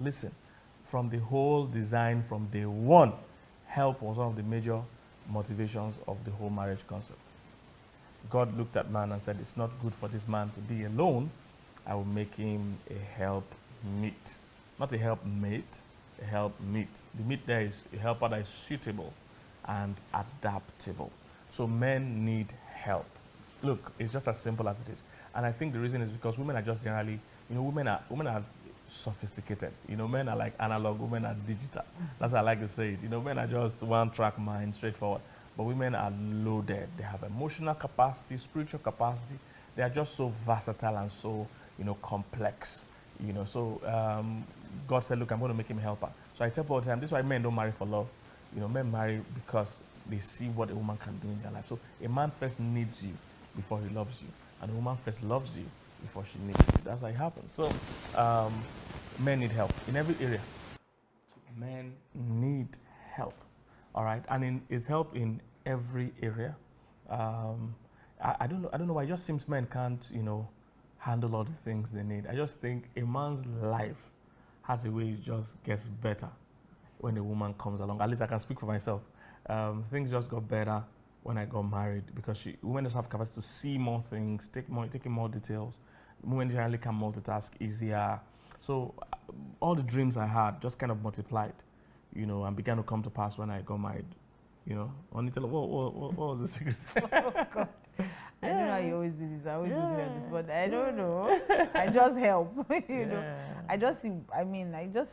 listen, from the whole design, from day one, help was one of the major motivations of the whole marriage concept. God looked at man and said, it's not good for this man to be alone. I will make him a help meet. Not a help mate, a help meet. The meet there is a helper that is suitable and adaptable. So men need help. Look, it's just as simple as it is. And I think the reason is because women are just generally, women are sophisticated. Men are like analog, women are digital. That's how I like to say it. Men are just one track mind, straightforward. But women are loaded. They have emotional capacity, spiritual capacity. They are just so versatile and so, complex. So God said, look, I'm going to make him a helper. So I tell people all the time, this is why men don't marry for love. Men marry because they see what a woman can do in their life. So a man first needs you before he loves you. And a woman first loves you before she needs you. That's how it happens. So men need help in every area. Men need help. All right, and it's help in every area. I don't know why. It just seems men can't, handle all the things they need. I just think a man's life has a way it just gets better when a woman comes along. At least I can speak for myself. Things just got better when I got married because women just have capacity to see more things, taking more details. Women generally can multitask easier. So all the dreams I had just kind of multiplied, and began to come to pass when I got married. Untitled, what was the secret? Oh, God. I don't know how you always do this. I always would do this, but I don't know. I just help, know. I just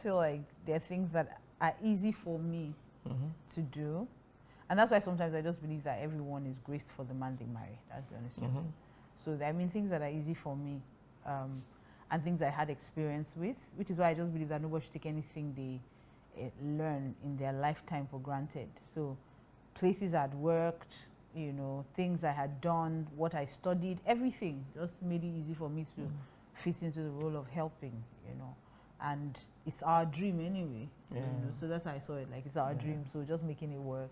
feel like there are things that are easy for me to do. And that's why sometimes I just believe that everyone is graced for the man they marry. That's the honest truth. So, things that are easy for me and things I had experience with, which is why I just believe that nobody should take anything they learn in their lifetime for granted. So, places I'd worked, things I had done, what I studied, everything just made it easy for me to fit into the role of helping, And it's our dream anyway. So that's how I saw it. Like, it's our dream. So just making it work,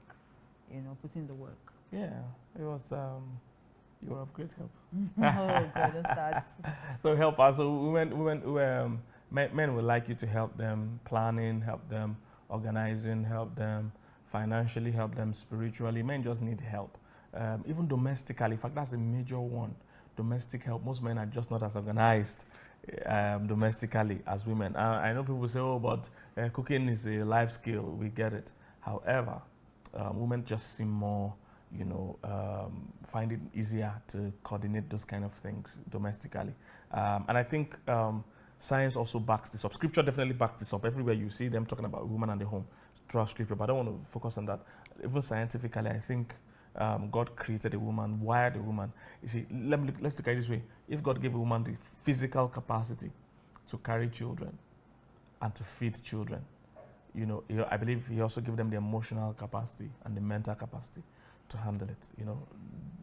putting the work. Yeah, it was. You were of great help. Oh God, don't start. So help us. So men would like you to help them planning, help them organizing, help them financially, help them spiritually. Men just need help. Even domestically. In fact, that's a major one. Domestic help. Most men are just not as organized domestically as women. I know people say, oh, but cooking is a life skill. We get it. However, women just seem more, find it easier to coordinate those kind of things domestically. And I think science also backs this up. Scripture definitely backs this up. Everywhere you see them talking about women and the home throughout Scripture, but I don't want to focus on that. Even scientifically, I think God created a woman, wired a woman. You see, let's look at it this way. If God gave a woman the physical capacity to carry children and to feed children, I believe he also gave them the emotional capacity and the mental capacity to handle it.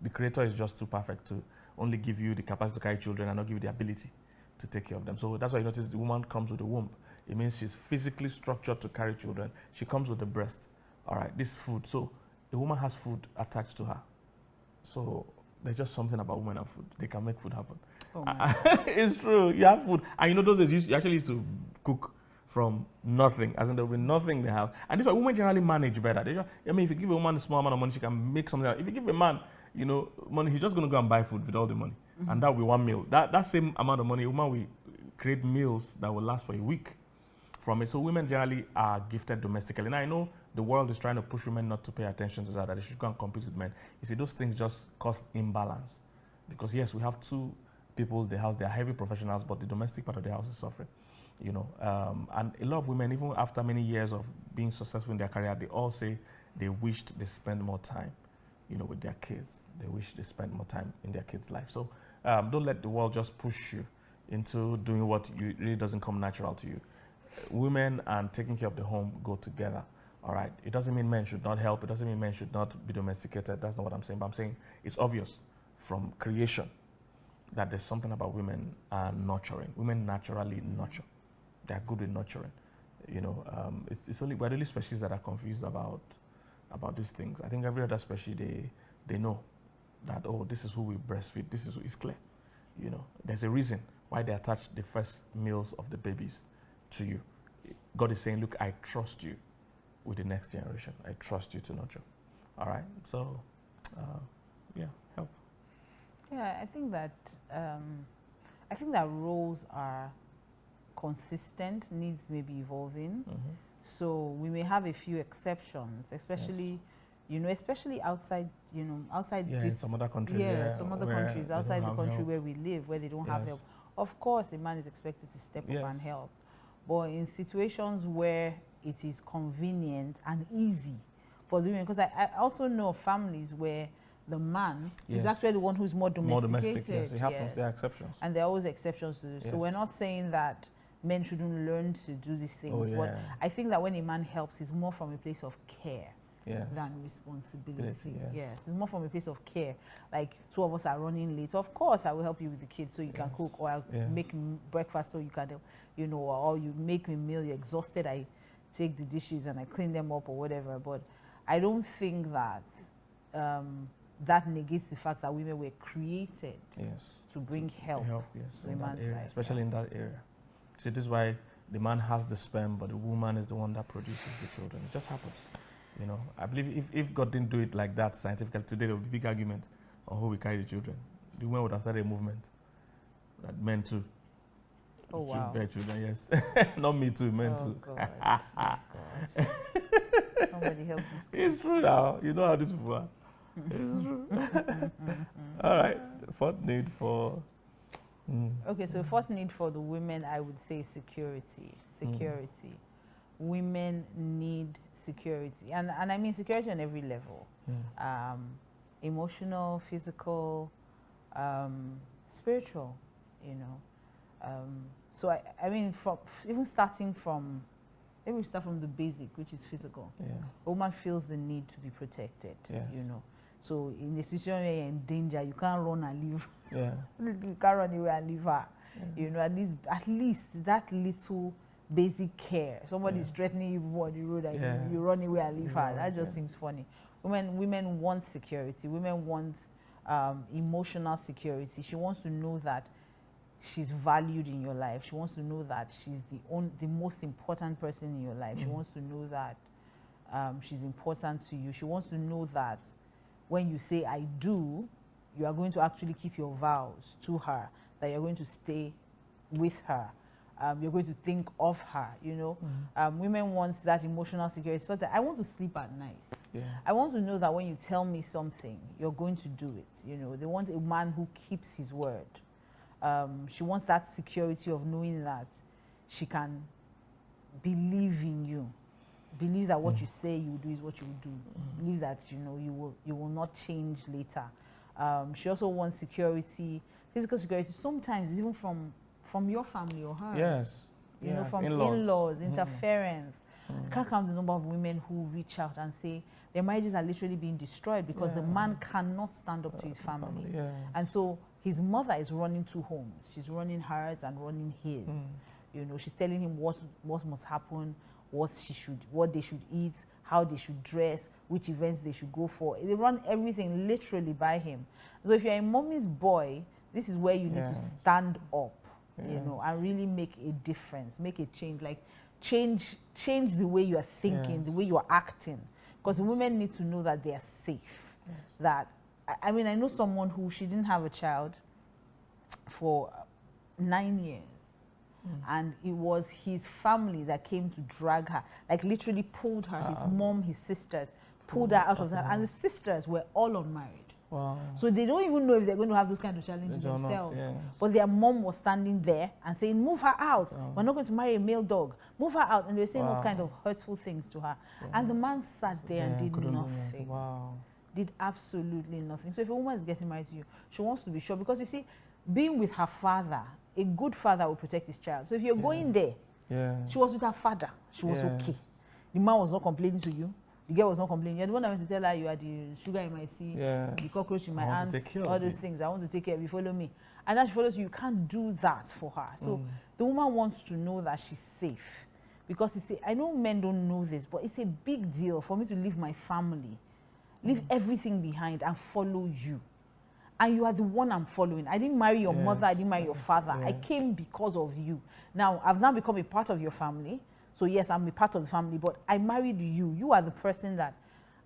The Creator is just too perfect to only give you the capacity to carry children and not give you the ability to take care of them. So that's why you notice the woman comes with a womb. It means she's physically structured to carry children. She comes with the breast. All right, this food. So a woman has food attached to her. So there's just something about women and food. They can make food happen. Oh my It's true. You have food. And those days you actually used to cook from nothing, as in there will be nothing they have. And this is why women generally manage better. If you give a woman a small amount of money, she can make something else. If you give a man, money, he's just going to go and buy food with all the money. And that will be one meal. That same amount of money, a woman will create meals that will last for a week from it. So women generally are gifted domestically. Now I know the world is trying to push women not to pay attention to that they should go and compete with men. You see, those things just cause imbalance. Because yes, we have two people in the house, they are heavy professionals, but the domestic part of the house is suffering. And a lot of women, even after many years of being successful in their career, they all say they wished they spent more time, with their kids. They wish they spent more time in their kids' life. So don't let the world just push you into doing what really doesn't come natural to you. Women and taking care of the home go together. All right. It doesn't mean men should not help. It doesn't mean men should not be domesticated. That's not what I'm saying. But I'm saying it's obvious from creation that there's something about women nurturing. Women naturally nurture. They're good with nurturing. It's only we're the only species that are confused about these things. I think every other species they know that, oh, this is who we breastfeed. This is who is clear. There's a reason why they attach the first meals of the babies to you. God is saying, look, I trust you with the next generation. I trust you to nurture. All right? So, yeah, help. Yeah, I think that roles are consistent, needs may be evolving. So we may have a few exceptions, especially, especially outside, outside in this, some other countries. some other countries outside the country help. where we live, where they don't have help. Of course, a man is expected to step up and help. But in situations where it is convenient and easy for the women, because I also know families where the man is actually the one who's more domesticated. More domestic, yes. It happens. There are exceptions. And there are always exceptions to this. So we're not saying that men shouldn't learn to do these things. But I think that when a man helps, it's more from a place of care than responsibility. Yes, it's more from a place of care. Like, two of us are running late. Of course, I will help you with the kids so you can cook, or I'll make breakfast so you can, or you make me a meal, you're exhausted, I take the dishes and I clean them up or whatever. But I don't think that that negates the fact that women were created to bring help to a man's life. Especially in that area. See, this is why the man has the sperm, but the woman is the one that produces the children. It just happens. I believe if God didn't do it like that scientifically, today there would be big argument on who will carry the children. The women would have started a movement that men too. Oh, wow. Bear children, yes. Not me too, men too. God. Oh, God. Somebody help this guy. It's true now. You know how these people are. It's true. All right. Fourth need for... Okay, so fourth need for the women, I would say security. Women need security. And I mean security on every level. Emotional, physical, spiritual, so I mean, even starting from, maybe we start from the basic, which is physical. A woman feels the need to be protected, So in a situation where you're in danger, you can't run and leave. You can't run away and leave her. At least that little basic care. Somebody is threatening you on the road and you run away and leave her. That just seems funny. Women want security. Women want emotional security. She wants to know that she's valued in your life. She wants to know that she's the most important person in your life. She wants to know that she's important to you. She wants to know that when you say I do, you are going to actually keep your vows to her, that you're going to stay with her. You're going to think of her, Women want that emotional security. So that I want to sleep at night. I want to know that when you tell me something, you're going to do it. They want a man who keeps his word. She wants that security of knowing that she can believe in you. Believe that what you say you do is what you do. Believe that you will not change later. She also wants security, physical security. Sometimes it's even from your family or hers. From in-laws, interference. I can't count the number of women who reach out and say their marriages are literally being destroyed because the man cannot stand up to his family. And so his mother is running 2 homes. She's running hers and running his. She's telling him what must happen, what they should eat, how they should dress, which events they should go for. They run everything literally by him. So if you're a mommy's boy, this is where you need to stand up, and really make a difference, make a change, like change the way you are thinking, the way you are acting. Because women need to know that they are safe. That, I mean, I know someone who, she didn't have a child for 9 years. And it was his family that came to drag her, like literally pulled her, his mom, his sisters, pulled her out of that. And the sisters were all unmarried. So they don't even know if they're going to have those kind of challenges themselves. But their mom was standing there and saying, move her out. We're not going to marry a male dog. Move her out. And they were saying all kind of hurtful things to her. And the man sat there and did nothing. Did absolutely nothing. So if a woman is getting married to you, she wants to be sure. Because you see, being with her father, a good father will protect his child. So if you're going there, she was with her father. She was okay. The man was not complaining to you. The girl was not complaining. You're the one that went to tell her you are the sugar in my tea, the cockroach in my hand, all those things. I want to take care of you. Follow me. And as she follows you, you can't do that for her. So the woman wants to know that she's safe. Because I know men don't know this, but it's a big deal for me to leave my family, leave everything behind and follow you. And you are the one I'm following. I didn't marry your mother. I didn't marry your father. I came because of you. Now, I've now become a part of your family. So yes, I'm a part of the family, but I married you. You are the person that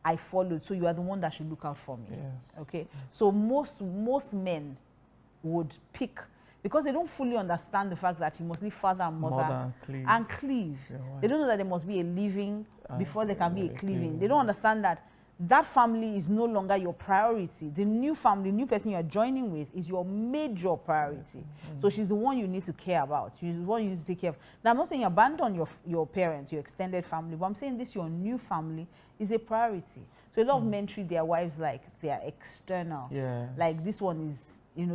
I followed, so you are the one that should look out for me. Yes. Okay. So most men would pick, because they don't fully understand the fact that you must leave father and mother and cleave. They don't know that there must be a leaving before there can be a cleaving. They don't understand that that family is no longer your priority. The new family, new person you're joining with is your major priority. So she's the one you need to care about. She's the one you need to take care of. Now, I'm not saying abandon your parents, your extended family, but I'm saying this, your new family, is a priority. So a lot of men treat their wives like they are external. Yeah. Like this one is,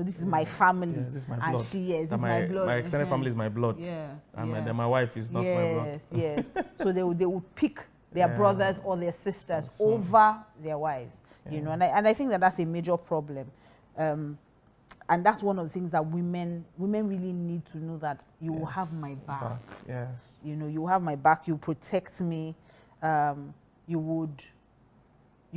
this is my family. Yeah, this is my blood. And she is, this is my blood. My extended family is my blood. Yeah. And then my wife is not my blood. Yes. So they would pick their brothers or their sisters over their wives, and I think that's a major problem, and that's one of the things that women really need to know, that you will have my back. Yes. You will have my back. You protect me. You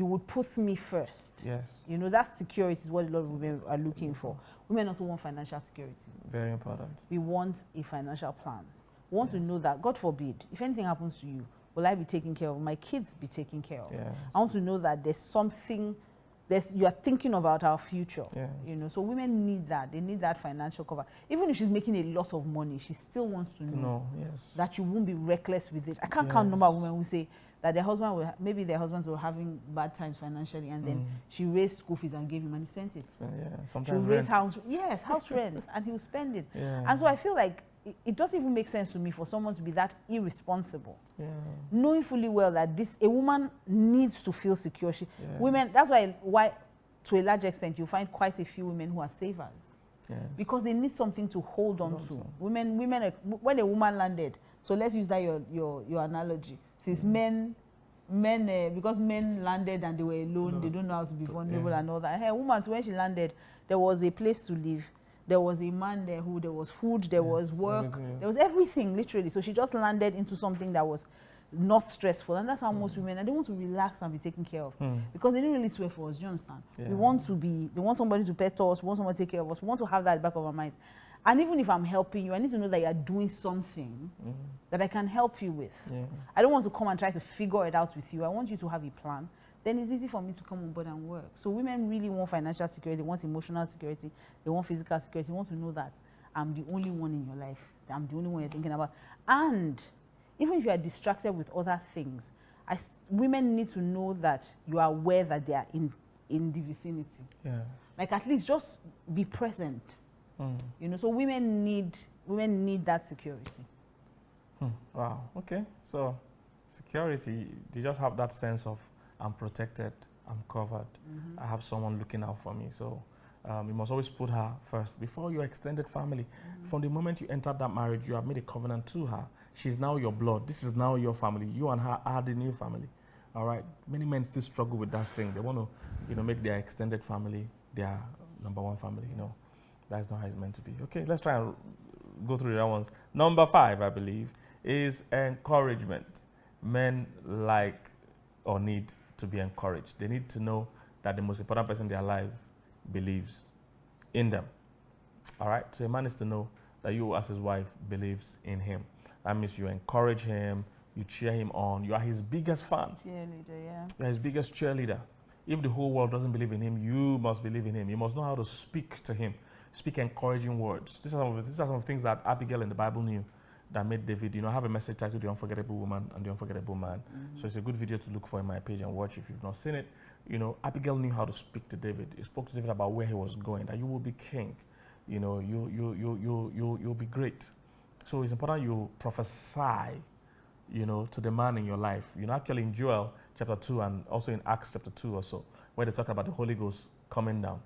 would put me first. Yes. That security is what a lot of women are looking for. Women also want financial security. Very important. We want a financial plan. We want to know that, God forbid, if anything happens to you, will I be taken care of? My kids be taken care of? Yes. I want to know that there's something, you are thinking about our future. Yes. So women need that. They need that financial cover. Even if she's making a lot of money, she still wants to know that you won't be reckless with it. I can't count number of women who say that their husbands were having bad times financially, and then she raised school fees and gave him, and he spent it. Sometimes she raised house rent, and he will spend it. And so I feel like it doesn't even make sense to me for someone to be that irresponsible, knowing fully well that a woman needs to feel secure. Women, that's why to a large extent you find quite a few women who are savers, because they need something to hold on to. Women, when a woman landed, so let's use that your analogy. Since men, because men landed and they were alone, they don't know how to be vulnerable and all that. Her woman, when she landed, there was a place to live. There was a man there there was food, there was work, there was everything, literally. So she just landed into something that was not stressful. And that's how most women, and they want to relax and be taken care of. Because they didn't really swear for us, do you understand? They want somebody to pet us, we want somebody to take care of us, we want to have that at the back of our minds. And even if I'm helping you, I need to know that you are doing something that I can help you with. I don't want to come and try to figure it out with you. I want you to have a plan. Then it's easy for me to come on board and work. So women really want financial security, they want emotional security, they want physical security, they want to know that I'm the only one in your life, that I'm the only one you're thinking about. And even if you are distracted with other things, women need to know that you are aware that they are in the vicinity. Like, at least just be present. So women need that security. Wow. Okay. So security, they just have that sense of, I'm protected, I'm covered, I have someone looking out for me. So you must always put her first before your extended family. From the moment you entered that marriage, you have made a covenant to her. She's now your blood. This is now your family. You and her are the new family. All right. Many men still struggle with that thing. They want to, make their extended family their number one family. That's not how it's meant to be. Okay, let's try and go through the other ones. Number 5, I believe, is encouragement. Men like or need to be encouraged. They need to know that the most important person in their life believes in them. All right? So a man needs to know that you, as his wife, believes in him. That means you encourage him, you cheer him on. You are his biggest fan. Cheerleader, yeah. You are his biggest cheerleader. If the whole world doesn't believe in him, you must believe in him. You must know how to speak to him, speak encouraging words. These are some of the things that Abigail in the Bible knew that made David, have a message titled The Unforgettable Woman and The Unforgettable Man. So it's a good video to look for in my page and watch if you've not seen it. Abigail knew how to speak to David. He spoke to David about where he was going, that you will be king. You'll be great. So it's important you prophesy, to the man in your life. Actually in Joel chapter 2 and also in Acts chapter 2 or so, where they talk about the Holy Ghost coming down.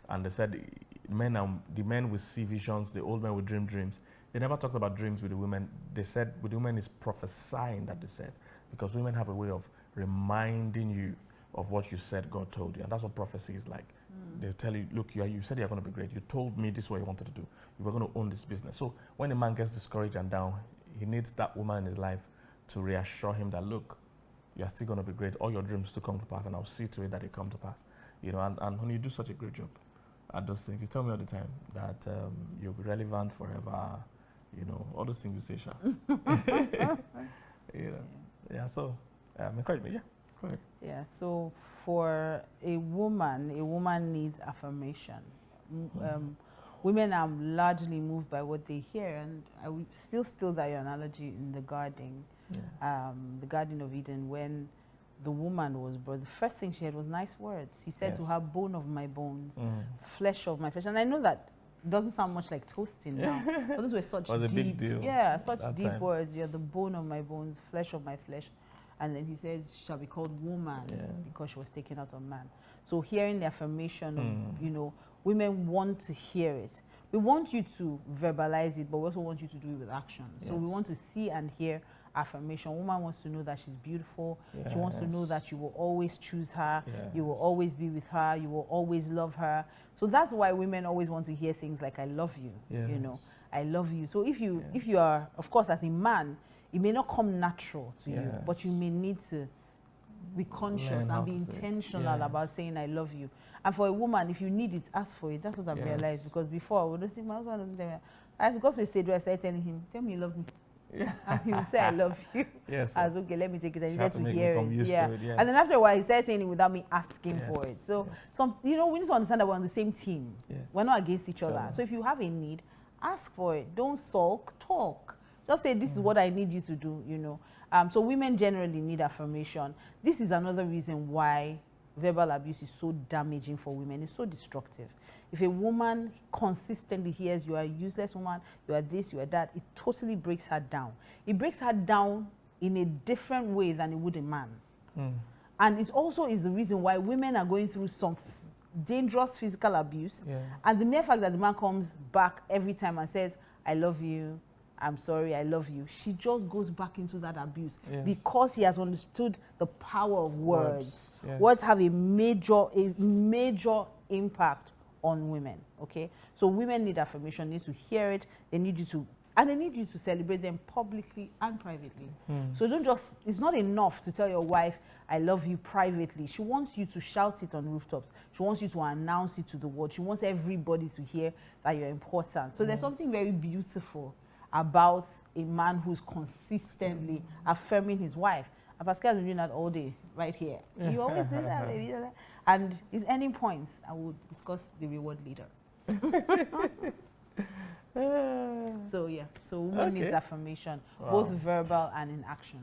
And they said the men will see visions, the old men will dream dreams. They never talked about dreams with the women. They said with the women is prophesying that they said, because women have a way of reminding you of what you said God told you. And that's what prophecy is like. They'll tell you, look, you said you're going to be great. You told me this is what you wanted to do. You were going to own this business. So when a man gets discouraged and down, he needs that woman in his life to reassure him that, look, you're still going to be great. All your dreams to come to pass, and I'll see to it that they come to pass. And when you do such a great job at those things, you tell me all the time that you'll be relevant forever. you know, all those things you say, Sha. You know, yeah. So, encouragement, yeah. Go ahead. Yeah. So for a woman needs affirmation. Women are largely moved by what they hear, and I would still steal that your analogy in the garden, the Garden of Eden, when the woman was brought. The first thing she had was nice words. He said to her, "Bone of my bones, flesh of my flesh." And I know that doesn't sound much like toasting now, but those were such was deep, a big deal. yeah, such deep time. words. You're the bone of my bones, flesh of my flesh. And then he says, "She shall be called woman," because she was taken out of man. So hearing the affirmation, you know, women want to hear it. We want you to verbalize it, but we also want you to do it with action. So we want to see and hear affirmation. Woman wants to know that she's beautiful. She wants to know that you will always choose her. You will always be with her. You will always love her. So that's why women always want to hear things like, "I love you," you know, "I love you." So if you are, of course, as a man, it may not come natural to you, but you may need to be conscious and be intentional about saying, "I love you." And for a woman, if you need it, ask for it. That's what I've realized, because before I would just say, my husband doesn't tell me. I got to a stage where I started telling him, "Tell me you love me." And he would say, "I love you." Yes. I was okay, let me take it. And you She had get to to make me hear come it. used to it, yes. And then after a while, he started saying it without me asking for it. So, Yes. you know, we need to understand that we're on the same team. Yes. We're not against each other. So if you have a need, ask for it. Don't sulk, talk. Just say, "This is what I need you to do," you know. So women generally need affirmation. This is another reason why verbal abuse is so damaging for women. It's so destructive. If a woman consistently hears, "You are a useless woman, you are this, you are that," it totally breaks her down. It breaks her down in a different way than it would a man. And it also is the reason why women are going through some dangerous physical abuse. And the mere fact that the man comes back every time and says, "I love you, I'm sorry, I love you," she just goes back into that abuse because he has understood the power of words. Words have a major impact on women. Okay, so women need affirmation, need to hear it. They need you to, and they need you to celebrate them publicly and privately. So don't just, it's not enough to tell your wife, "I love you," privately. She wants you to shout it on rooftops. She wants you to announce it to the world. She wants everybody to hear that you're important. So there's something very beautiful about a man who's consistently affirming his wife. And Pascal has been doing that all day, right here. You always do that, baby. And his ending points, I will discuss the reward later. So yeah, so women needs affirmation, both verbal and in action.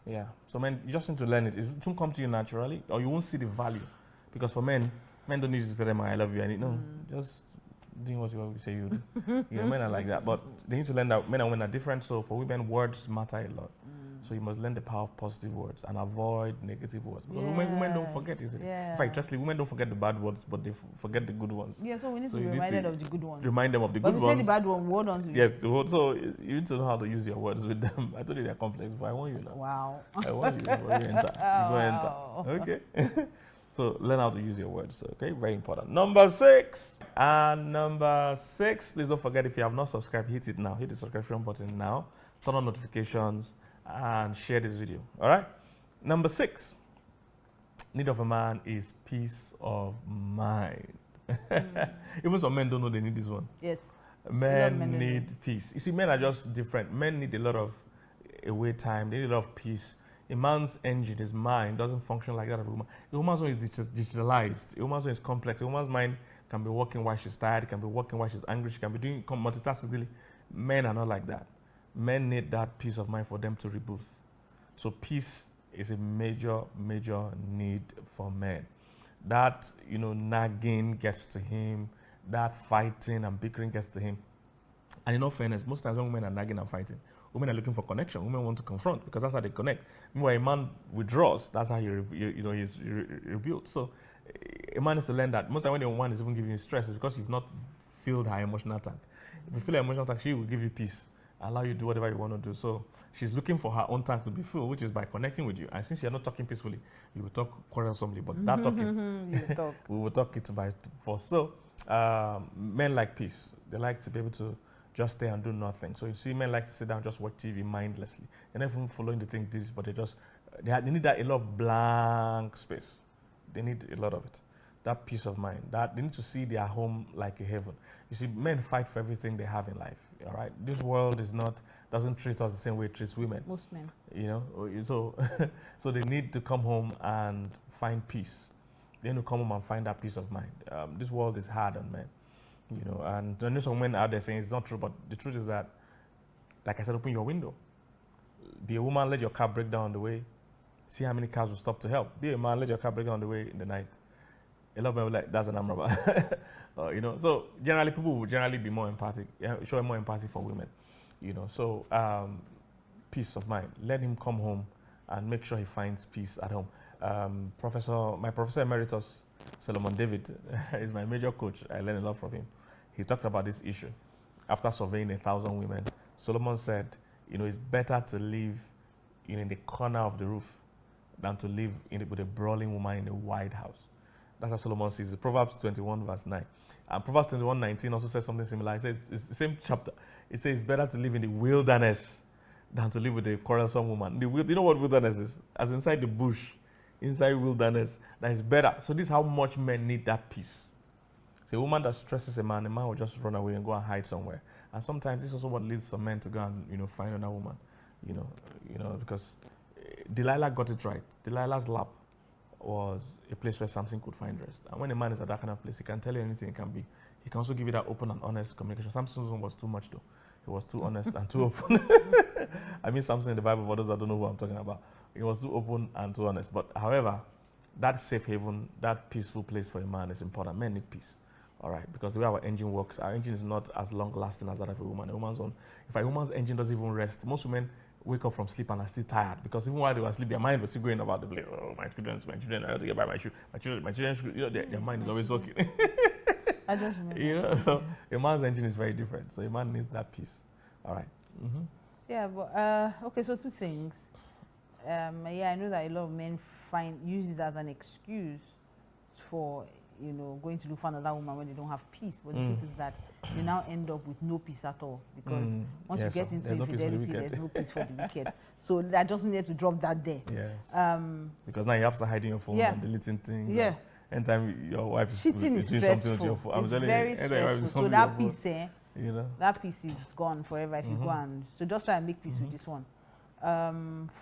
Yeah, so men, you just need to learn it. It won't come to you naturally, or you won't see the value. Because for men don't need to tell them, "I love you," and no, just doing what you say you do. You know, men are like that, but they need to learn that men and women are different. So for women, words matter a lot. So you must learn the power of positive words and avoid negative words. Because women don't forget easily. In fact, justly, women don't forget the bad words, but they forget the good ones. Yeah, so we need to be reminded of the good ones. Remind them of the but good ones. But if you say ones. the bad one, hold on to it. Yes, so you need to know how to use your words with them. I told you they're complex, but I want you now. Wow. I want you before you enter. You go enter. Okay. So learn how to use your words. Okay, very important. Number 6. And number 6, please don't forget, if you have not subscribed, hit it now. Hit the subscription button now. Turn on notifications and share this video. All right. Number 6, need of a man is peace of mind. Even some men don't know they need this one. Yes. Men need peace. You see, men are just different. Men need a lot of away time. They need a lot of peace. A man's engine, his mind, doesn't function like that of a woman. A woman's mind is digitalized. A woman's mind is complex. A woman's mind can be working while she's tired, can be working while she's angry, she can be doing multitasking. Men are not like that. Men need that peace of mind for them to reboot. So peace is a major, major need for men. That, nagging gets to him. That fighting and bickering gets to him. And in all fairness, most times when women are nagging and fighting, women are looking for connection. Women want to confront because that's how they connect. Meanwhile, a man withdraws. That's how he's rebuilt. So a man is to learn that. Most times when a woman is even giving you stress, it's because you've not filled her emotional tank. If you fill her emotional tank, she will give you peace, allow you to do whatever you want to do. So she's looking for her own tank to be full, which is by connecting with you. And since you're not talking peacefully, you will talk quarrelsomely. But that talking, we will talk it by force. So men like peace. They like to be able to just stay and do nothing. So you see, men like to sit down and just watch TV mindlessly. They're not even following the thing, but they need that a lot of blank space. They need a lot of it. That peace of mind. That they need to see their home like a heaven. You see, men fight for everything they have in life. All right, this world doesn't treat us the same way it treats women. Most men. You know, so so they need to come home and find peace. They need to come home and find that peace of mind. This world is hard on men, you know, and I know some men out there saying it's not true, but the truth is that, like I said, open your window. Be a woman, let your car break down on the way. See how many cars will stop to help. Be a man, let your car break down on the way in the night. A lot of men will like, that's an amraba. You know, so generally people will generally be more empathic, show more empathy for women, you know. So peace of mind. Let him come home and make sure he finds peace at home. My professor emeritus, Solomon David, is my major coach. I learned a lot from him. He talked about this issue. After surveying 1,000 women, Solomon said, you know, it's better to live in the corner of the roof than to live with a brawling woman in a wide house. That's how Solomon sees it. Proverbs 21 verse 9. And Proverbs 21:19 also says something similar. It says, it's the same chapter. It says it's better to live in the wilderness than to live with a quarrelsome woman. You know what wilderness is? As inside the bush, inside wilderness, that is better. So this is how much men need that peace. So a woman that stresses a man will just run away and go and hide somewhere. And sometimes this is also what leads some men to go and, you know, find another woman. You know, because Delilah got it right. Delilah's lap was a place where Samson could find rest. And when a man is at that kind of place, he can tell you anything it can be. He can also give you that open and honest communication. Samson's one was too much though. He was too honest and too open. I mean Samson in the Bible, for those that don't know who I'm talking about. He was too open and too honest. But however, that safe haven, that peaceful place for a man is important. Men need peace. All right, because the way our engine works, our engine is not as long lasting as that of a woman. A woman's own, if a woman's engine doesn't even rest, most women wake up from sleep and are still tired because even while they were asleep, their mind was still going about the place. Oh, my children, I have to get by my shoe. My children, you know, their mind is always working. I just remember. You know, so a man's engine is very different. So a man needs that peace. All right. Mm-hmm. Yeah, but okay. So two things. Yeah, I know that a lot of men use it as an excuse for, you know, going to look for another woman when they don't have peace. But the truth is that you now end up with no peace at all, because once you get into infidelity, there's no peace for the wicked. So that doesn't need to drop that there. Yes. Because now you have to start hiding your phone and deleting things. Yeah. Anytime your wife is cheating is stressful. With your phone, it's very stressful. So that peace, you know, that peace is gone forever if you go and so just try and make peace with this one.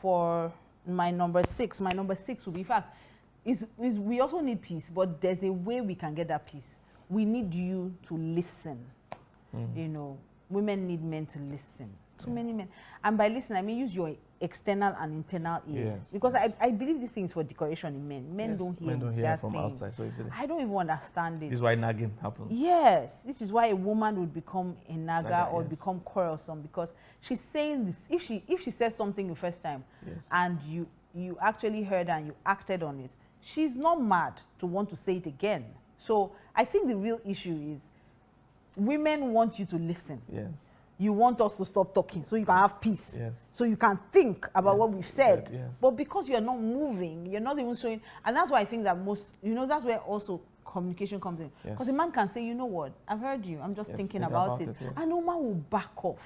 For my number six will be, in fact, is we also need peace, but there's a way we can get that peace. We need you to listen. You know, women need men to listen. Too many men. And by listen, I mean use your external and internal ear. Yes. Because I believe these things for decoration in men. Men don't hear. Men don't hear from outside. So easily. I don't even understand it. This is why nagging happens. Yes. This is why a woman would become a nagger or become quarrelsome, because she's saying this. If she says something the first time and you actually heard and you acted on it, she's not mad to want to say it again. So I think the real issue is women want you to listen. Yes. You want us to stop talking so you can have peace. Yes. So you can think about what we've said. Yes. But because you're not moving, you're not even showing. And that's why I think that that's where also communication comes in. Because a man can say, you know what, I've heard you, I'm just thinking about it. And a woman will back off.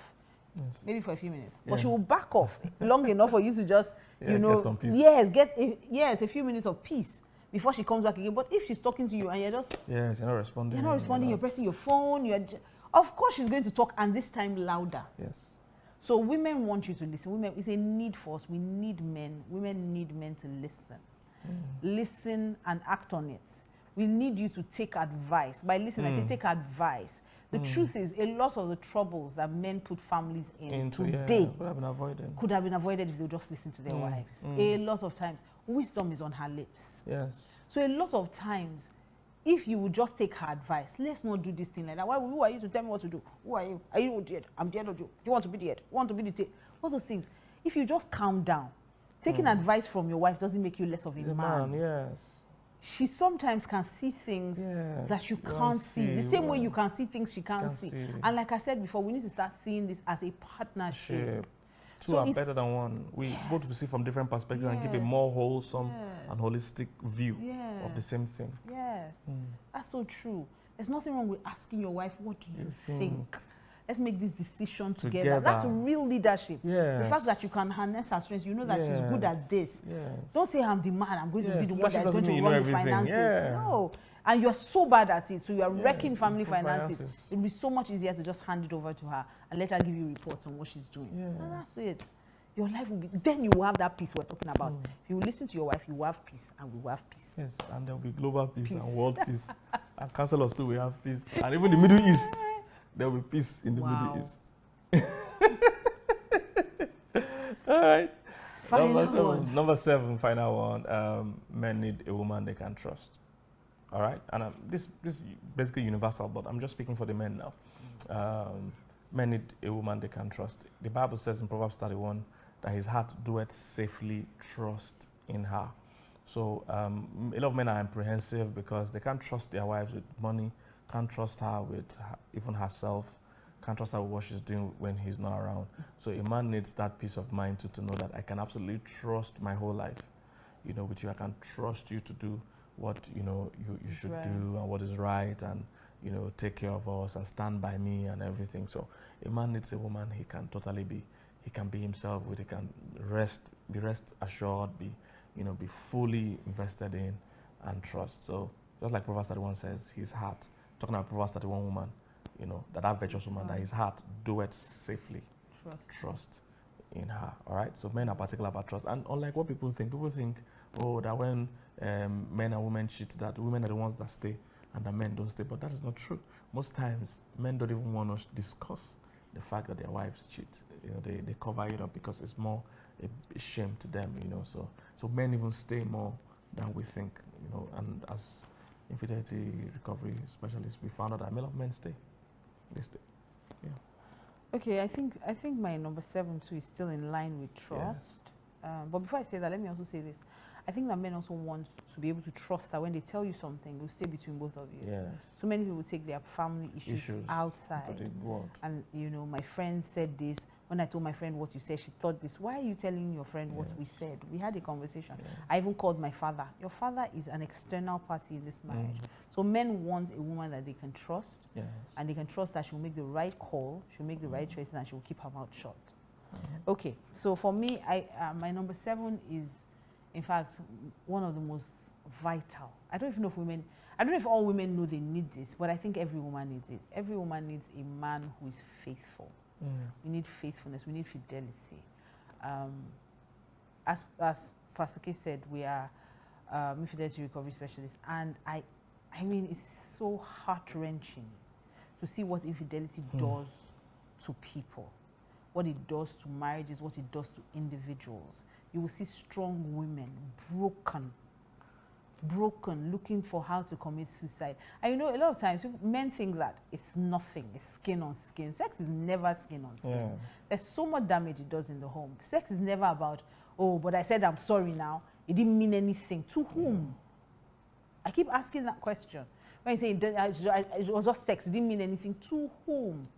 Yes. Maybe for a few minutes. But she will back off long enough for you to just, you know, get some peace. Yes, a few minutes of peace before she comes back again. But if she's talking to you and you're just... Yes, you're not responding. You're not responding, you're pressing your phone, of course she's going to talk, and this time louder. Yes. So women want you to listen. Women, it's a need for us. We need men. Women need men to listen. Listen and act on it. We need you to take advice. By listen, I say take advice. The truth is, a lot of the troubles that men put families in today could have been avoided if they would just listen to their wives. A lot of times, wisdom is on her lips. Yes. So a lot of times, if you would just take her advice, let's not do this thing like that. Who are you to tell me what to do? Who are you? Are you the head? I'm the head of you. Do you want to be the head? Want to be the tail? All those things. If you just calm down, taking advice from your wife doesn't make you less of a man. Yes. She sometimes can see things that you can't see. The same way you can see things she can't see. And like I said before, we need to start seeing this as a partnership. Two are better than one. We both see from different perspectives and give a more wholesome and holistic view of the same thing. Yes, that's so true. There's nothing wrong with asking your wife, what do you think? Let's make this decision together. That's real leadership. Yes. The fact that you can harness her strengths, you know that she's good at this. Don't say I'm the man, I'm going to be the one that's going to run the finances. No. And you're so bad at it, so you are Yes, wrecking family for finances. It'll be so much easier to just hand it over to her and let her give you reports on what she's doing. Yes. And that's it. Your life will be, then you will have that peace we're talking about. If you listen to your wife, you will have peace, and we will have peace. Yes, and there will be global peace and world peace. And counselors too will have peace. And even the Middle East, there will be peace in the Middle East. All right. Number seven, final one. Men need a woman they can trust. All right, and this is basically universal, but I'm just speaking for the men now. Men need a woman they can trust. The Bible says in Proverbs 31 that his heart doeth safely trust in her. So a lot of men are apprehensive because they can't trust their wives with money, can't trust her with even herself, can't trust her with what she's doing when he's not around. So a man needs that peace of mind to know that I can absolutely trust my whole life, with you. I can trust you to do what you should do and what is right, and take care of us and stand by me and everything. So a man needs a woman he can be himself with, he can be rest assured, be fully invested in and trust. So just like Proverbs 31 says, his heart, talking about Proverbs 31 woman, that virtuous woman, that his heart doeth safely trust in her. All right. So men are particular about trust, and unlike what people think that when men and women cheat, that women are the ones that stay and the men don't stay. But that is not true. Most times, men don't even want to discuss the fact that their wives cheat. They cover it up because it's more a shame to them. So men even stay more than we think. And as infidelity recovery specialists, we found out that a lot of men stay. They stay. Yeah. Okay, I think my number 7 too is still in line with trust. Yes. But before I say that, let me also say this. I think that men also want to be able to trust that when they tell you something, it will stay between both of you. Yes. So many people take their family issues outside. And my friend said this. When I told my friend what you said, she thought this. Why are you telling your friend what we said? We had a conversation. Yes. I even called my father. Your father is an external party in this marriage. So men want a woman that they can trust. Yes. And they can trust that she'll make the right call, she'll make the right choices, and she'll keep her mouth shut. Okay, so for me, my number 7 is, in fact, one of the most vital. I don't know if all women know they need this, but I think every woman needs it. Every woman needs a man who is faithful. We need faithfulness, we need fidelity. As Pastor K said, we are infidelity recovery specialists, and I mean, it's so heart-wrenching to see what infidelity does to people, what it does to marriages, what it does to individuals. You will see strong women broken, looking for how to commit suicide. And a lot of times men think that it's nothing, it's skin on skin. Sex is never skin on skin. Yeah. There's so much damage it does in the home. Sex is never about, but I said I'm sorry now. It didn't mean anything. To whom? I keep asking that question. When you say it was just sex, it didn't mean anything. To whom?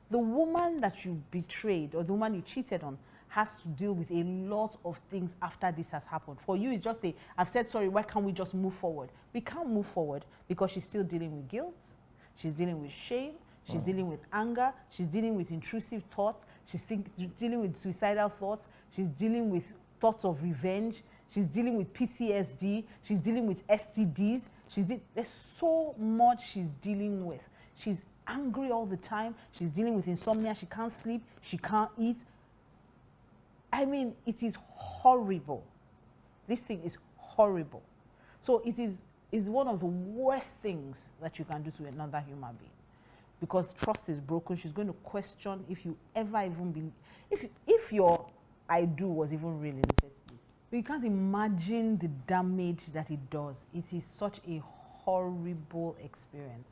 The woman that you betrayed or the woman you cheated on has to deal with a lot of things after this has happened. For you, it's just I've said sorry, why can't we just move forward? We can't move forward because she's still dealing with guilt, she's dealing with shame, she's dealing with anger, she's dealing with intrusive thoughts, she's dealing with suicidal thoughts, she's dealing with thoughts of revenge, she's dealing with PTSD, she's dealing with STDs, there's so much she's dealing with. She's angry all the time, she's dealing with insomnia, she can't sleep, she can't eat. I mean, it is horrible. This thing is horrible. So it is one of the worst things that you can do to another human being, because trust is broken. She's going to question if you ever even believe, if your I do was even real in the first place. But you can't imagine the damage that it does. It is such a horrible experience,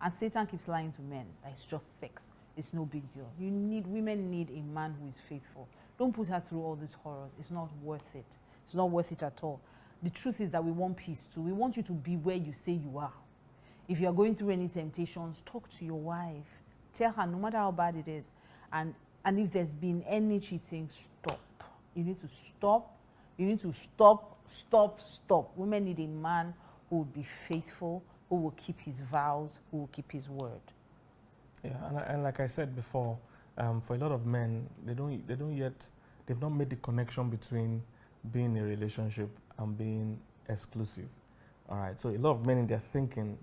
And Satan keeps lying to men that it's just sex. It's no big deal. Women need a man who is faithful. Don't put her through all these horrors. It's not worth it. It's not worth it at all. The truth is that we want peace too. We want you to be where you say you are. If you are going through any temptations, talk to your wife. Tell her no matter how bad it is. And if there's been any cheating, stop. You need to stop. You need to stop. Women need a man who will be faithful, who will keep his vows, who will keep his word. Yeah, and like I said before, for a lot of men, they've not made the connection between being in a relationship and being exclusive. All right. So a lot of men in their thinking,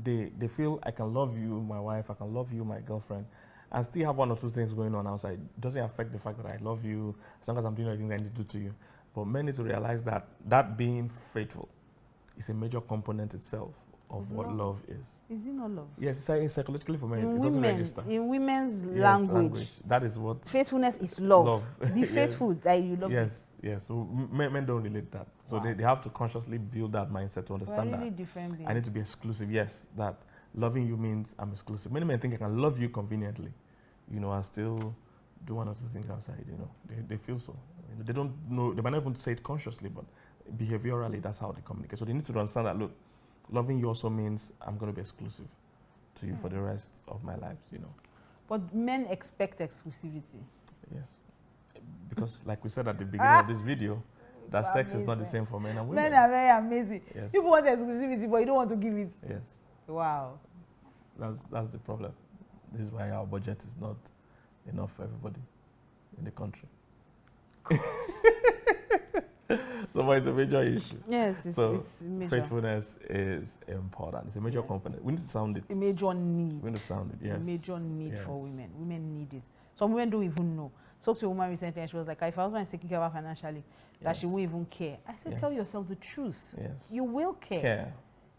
they feel I can love you, my wife, I can love you, my girlfriend, and still have one or two things going on outside. It doesn't affect the fact that I love you as long as I'm doing everything I need to do to you. But men need to realize that that being faithful is a major component itself of what love is. Is it not love? Yes, it's psychologically for men. It doesn't register. In women's Yes, language, that is what faithfulness is love. Love. Be faithful that you love. Yes, yes. So men don't relate that. So Wow. they have to consciously build that mindset to understand We're really that different beings. I need to be exclusive. Yes, that loving you means I'm exclusive. Many men think I can love you conveniently, and still do one or two things outside. They feel so. They don't know. They might not even say it consciously, but behaviorally, that's how they communicate. So they need to understand that. Look, loving you also means I'm going to be exclusive to you for the rest of my life. But men expect exclusivity. Yes, because like we said at the beginning of this video, that sex is not the same for men and women. Men are very amazing. Yes. People want exclusivity, but you don't want to give it. Yes. Wow. That's the problem. This is why our budget is not enough for everybody in the country. So it's a major issue. Yes, it's major. Faithfulness is important. It's a major component. We need to sound it. A major need. We need to sound it, yes. A major need Yes. for women. Women need it. Some women don't even know. Spoke to a woman recently and she was like, if her husband is taking care of her financially, that she won't even care. I said, tell yourself the truth. Yes. You will care.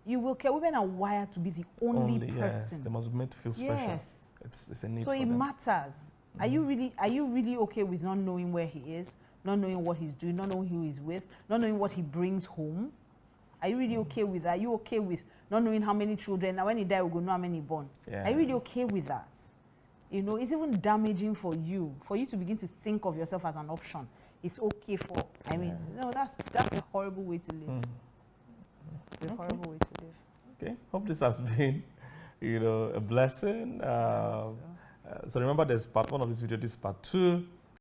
You will care. Women are wired to be the only person. Yes. They must be made to feel special. Yes. It's a need So for it them. matters. Are you really okay with not knowing where he is, not knowing what he's doing, not knowing who he's with, not knowing what he brings home? Are you really okay with that? Are you okay with not knowing how many children, now when he dies, we're going to know how many born? Yeah. Are you really okay with that? It's even damaging for you to begin to think of yourself as an option. It's okay for, that's a horrible way to live. It's a horrible way to live. Okay, hope this has been, a blessing. So remember, there's part 1 of this video, this is part 2.